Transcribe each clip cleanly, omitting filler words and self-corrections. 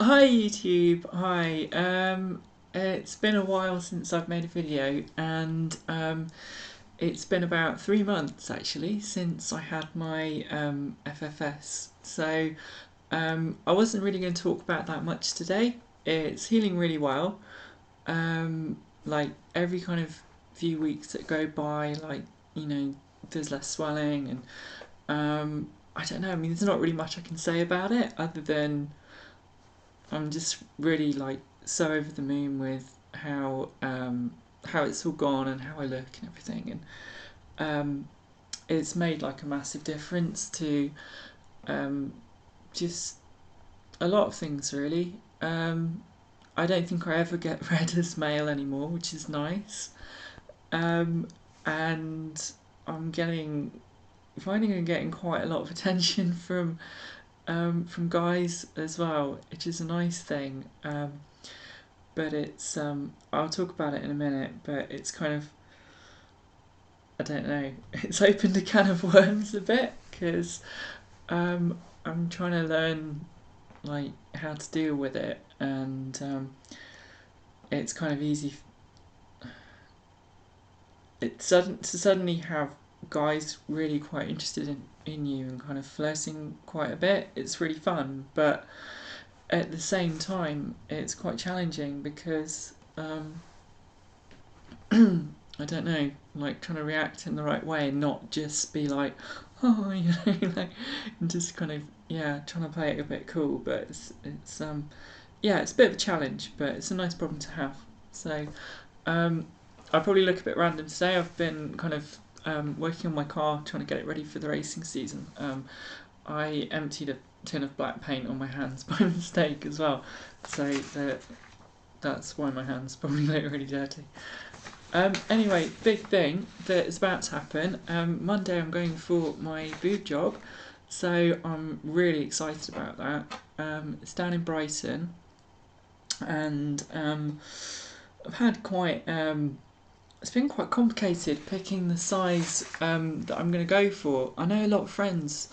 Hi YouTube, hi. It's been a while since I've made a video, and it's been about 3 months actually since I had my FFS. So I wasn't really going to talk about that much today. It's healing really well. Like every kind of few weeks that go by, there's less swelling, and I don't know. I mean, there's not really much I can say about it other than I'm just really like so over the moon with how it's all gone and how I look and everything, and it's made like a massive difference to um, just a lot of things really. I don't think I ever get read as male anymore, which is nice, and I'm finding I'm getting quite a lot of attention from guys as well, which is a nice thing. But it's I'll talk about it in a minute. But it's kind of, I don't know. It's opened a can of worms a bit because I'm trying to learn like how to deal with it, and it's kind of easy. To suddenly have guys really quite interested in you and kind of flirting quite a bit. It's really fun, but at the same time, it's quite challenging because I don't know, like trying to react in the right way and not just be like, oh, like, and just kind of trying to play it a bit cool. But it's a bit of a challenge, but it's a nice problem to have. So I probably look a bit random today. I've been kind of working on my car, trying to get it ready for the racing season. I emptied a tin of black paint on my hands by mistake as well, so that's why my hands probably look really dirty. Anyway, big thing that is about to happen. Monday I'm going for my boob job, so I'm really excited about that. It's down in Brighton, and I've had quite it's been quite complicated picking the size that I'm going to go for. I know a lot of friends,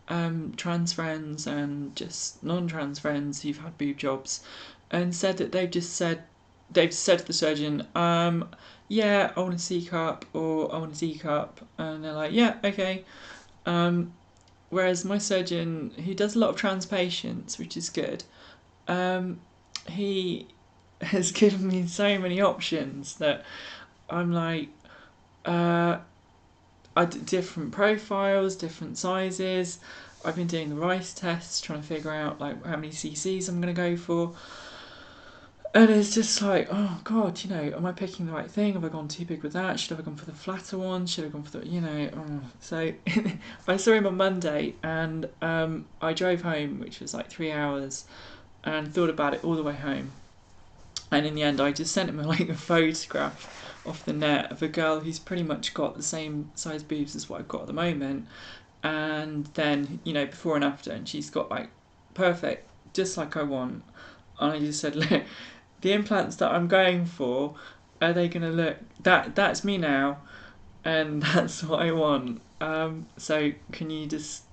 trans friends and just non-trans friends who've had boob jobs, and said that they've said to the surgeon, yeah, I want a C cup or I want a D cup, and they're like, yeah, okay. Whereas my surgeon, who does a lot of trans patients, which is good, he has given me so many options that I'm like, different profiles, different sizes. I've been doing the rice tests, trying to figure out like how many cc's I'm going to go for. And it's just like, oh god, am I picking the right thing? Have I gone too big with that? Should I have gone for the flatter one? Should I have gone for the, So I saw him on Monday, and I drove home, which was like 3 hours, and thought about it all the way home. And in the end, I just sent him like a photograph off the net of a girl who's pretty much got the same size boobs as what I've got at the moment, and then before and after, and she's got like perfect, just like I want. And I just said, look, the implants that I'm going for, are they going to look that's me now, and that's what I want. So can you just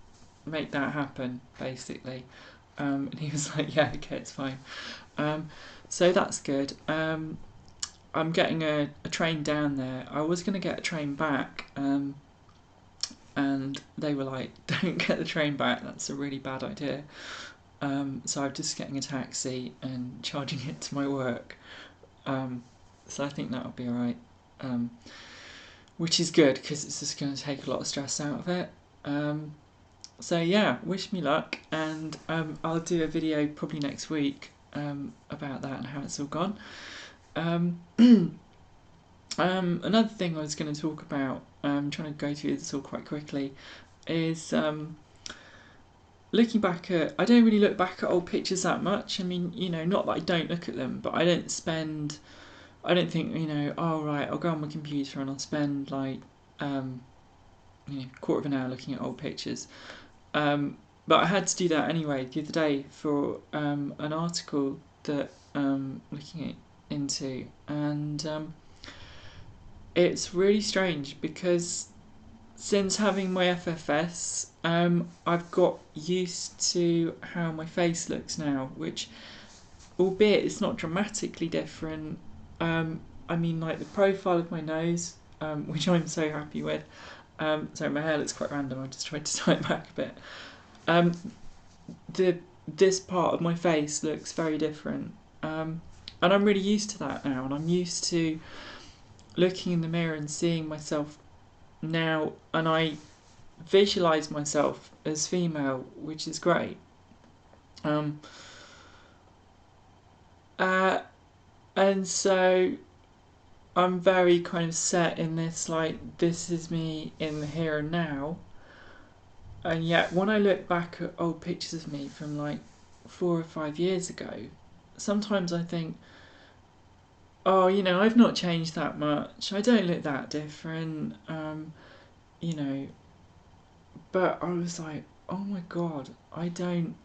make that happen, basically? And he was like, yeah, okay, it's fine. So that's good. I'm getting a train down there. I was going to get a train back, and they were like, don't get the train back, that's a really bad idea. So I'm just getting a taxi and charging it to my work. So I think that'll be alright. Which is good because it's just going to take a lot of stress out of it. So yeah, wish me luck, and I'll do a video probably next week about that and how it's all gone. Another thing I was going to talk about, I'm trying to go through this all quite quickly, is looking back at, I don't really look back at old pictures that much. I mean, not that I don't look at them, but I don't think, oh right, I'll go on my computer and I'll spend like, quarter of an hour looking at old pictures. But I had to do that anyway the other day for an article that looking into, and it's really strange because since having my FFS, I've got used to how my face looks now, which albeit it's not dramatically different. I mean, like the profile of my nose, which I'm so happy with. Sorry, my hair looks quite random. I just tried to tie it back a bit. Um, this part of my face looks very different, and I'm really used to that now. And I'm used to looking in the mirror and seeing myself now, and I visualize myself as female, which is great. And so I'm very kind of set in this, like, this is me in the here and now. And yet, when I look back at old pictures of me from like 4 or 5 years ago, sometimes I think, oh, I've not changed that much. I don't look that different. You know, but I was like, oh my god, I don't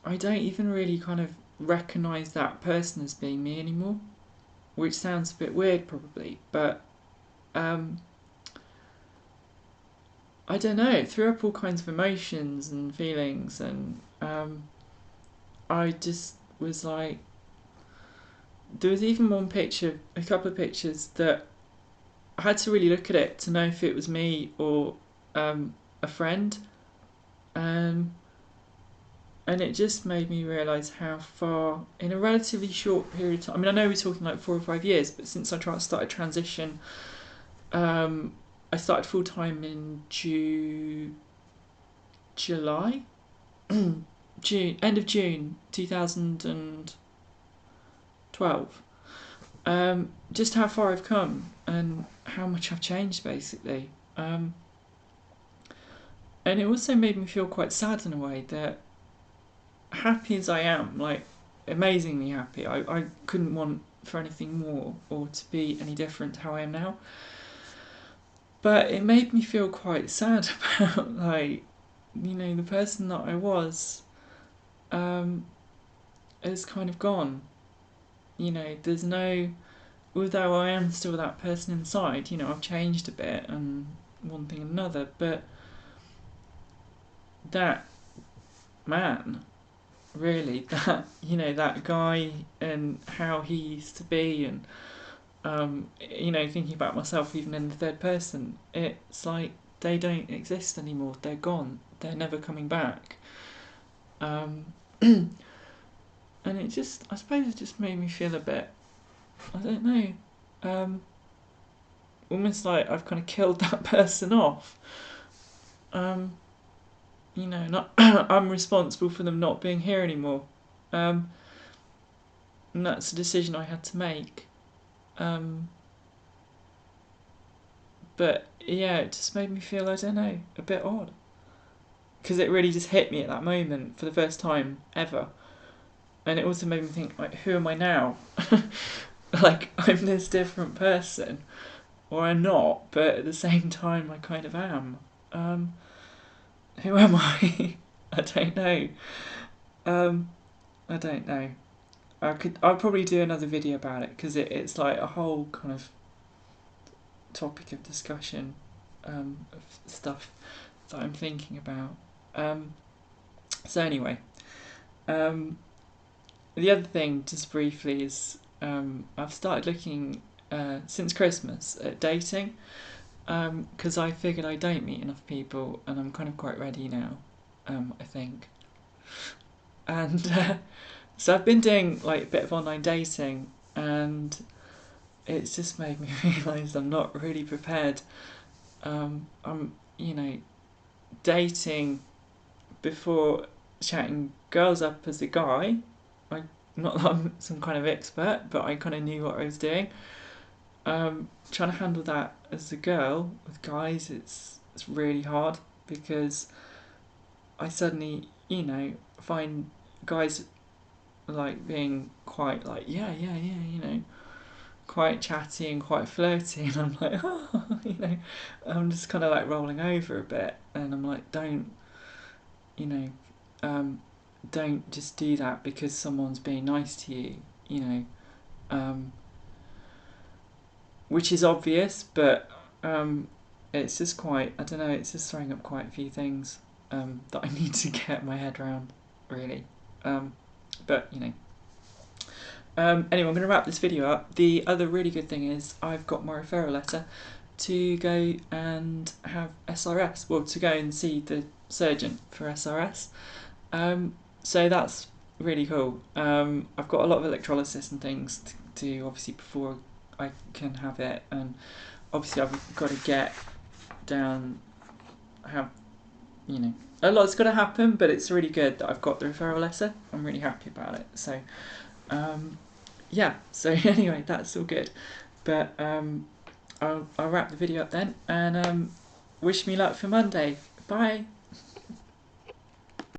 even really kind of recognise that person as being me anymore, which sounds a bit weird probably, but I don't know, it threw up all kinds of emotions and feelings, and I just was like, there was even one picture, a couple of pictures that I had to really look at it to know if it was me or a friend, and it just made me realise how far, in a relatively short period of time, I mean, I know we're talking like 4 or 5 years, but since I started transition, I started full time in July, June, end of June 2012. Just how far I've come and how much I've changed, basically. And it also made me feel quite sad in a way that, happy as I am, like amazingly happy, I couldn't want for anything more or to be any different to how I am now. But it made me feel quite sad about, like, the person that I was is kind of gone. There's no, although I am still that person inside, I've changed a bit and one thing and another, but that man, really, that guy and how he used to be, and thinking about myself even in the third person, it's like they don't exist anymore. They're gone. They're never coming back. And I suppose it just made me feel a bit, I don't know, almost like I've kind of killed that person off. Not I'm responsible for them not being here anymore. And that's a decision I had to make. But yeah, it just made me feel, I don't know, a bit odd. Because it really just hit me at that moment for the first time ever. And it also made me think, like, who am I now? Like, I'm this different person. Or I'm not, but at the same time I kind of am. Who am I? I don't know. I don't know. I'll probably do another video about it, because it's like a whole kind of topic of discussion, of stuff that I'm thinking about. So anyway, the other thing, just briefly, is I've started looking since Christmas at dating, because I figured I don't meet enough people, and I'm kind of quite ready now, I think. And so I've been doing like a bit of online dating, and it's just made me realise I'm not really prepared. I'm, dating before chatting girls up as a guy. Not that I'm some kind of expert, but I kind of knew what I was doing. Trying to handle that as a girl with guys, it's really hard, because I suddenly, find guys like being quite like, yeah, quite chatty and quite flirty, and I'm like, oh, I'm just kind of like rolling over a bit, and I'm like, don't just do that because someone's being nice to you, which is obvious, but it's just quite, I don't know, it's just throwing up quite a few things that I need to get my head around, really. But but you know. Anyway, I'm going to wrap this video up. The other really good thing is I've got my referral letter to go and have SRS, well, to go and see the surgeon for SRS. So that's really cool. I've got a lot of electrolysis and things to obviously before I can have it, and obviously I've got to get down, have, you know, a lot's got to happen, but it's really good that I've got the referral letter. I'm really happy about it. So, yeah, so anyway, that's all good. But I'll wrap the video up then, and wish me luck for Monday. Bye.